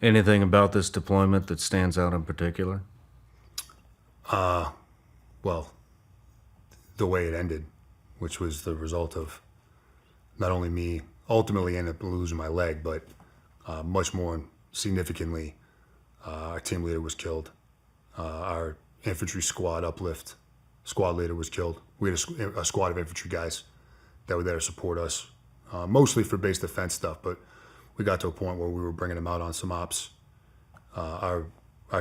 Anything about this deployment that stands out in particular? Well, the way it ended, which was the result of not only me ultimately ended up losing my leg, but much more significantly, our team leader was killed. Our infantry squad uplift squad leader was killed. We had a squad of infantry guys that were there to support us, mostly for base defense stuff, but we got to a point where we were bringing them out on some ops. Our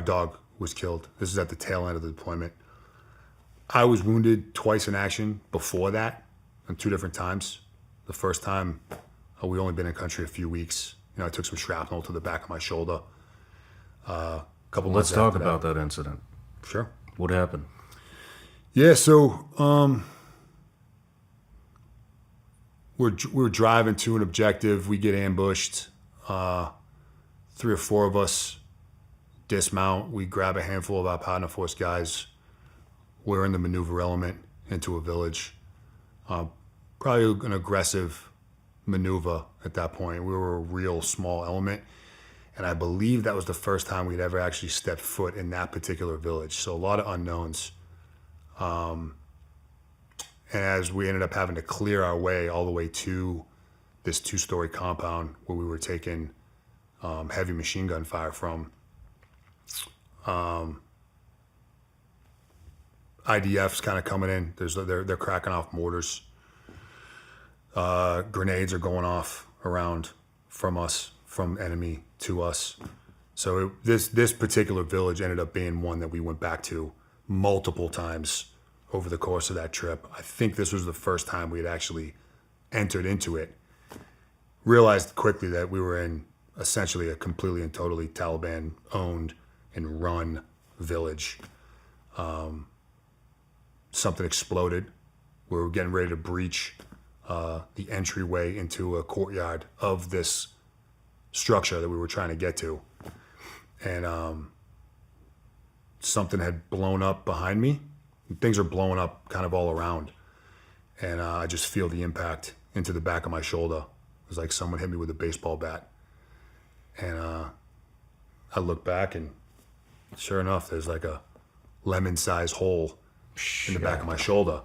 dog was killed. This is at the tail end of the deployment. I was wounded twice in action before that, on 2 different times. The first time, we only been in country a few weeks. I took some shrapnel to the back of my shoulder. A couple Let's months talk after about that. that incident. Sure. What happened? Yeah, so we're driving to an objective. We get ambushed. 3 or 4 of us dismount. We grab a handful of our partner force guys. We're in the maneuver element into a village. Probably an aggressive maneuver at that point. We were a real small element. And I believe that was the first time we'd ever actually stepped foot in that particular village. So a lot of unknowns. And as we ended up having to clear our way all the way to this 2-story compound where we were taking heavy machine gun fire from, IDF's kind of coming in. They're cracking off mortars. Grenades are going off around from us, from enemy to us. So this particular village ended up being one that we went back to multiple times over the course of that trip. I think this was the first time we had actually entered into it. Realized quickly that we were in essentially a completely and totally Taliban owned and run village. Something exploded. We were getting ready to breach the entryway into a courtyard of this structure that we were trying to get to. And something had blown up behind me. Things are blowing up kind of all around. And I just feel the impact into the back of my shoulder. It was like someone hit me with a baseball bat. And I look back, and sure enough, there's like a lemon-sized hole in the back of my shoulder.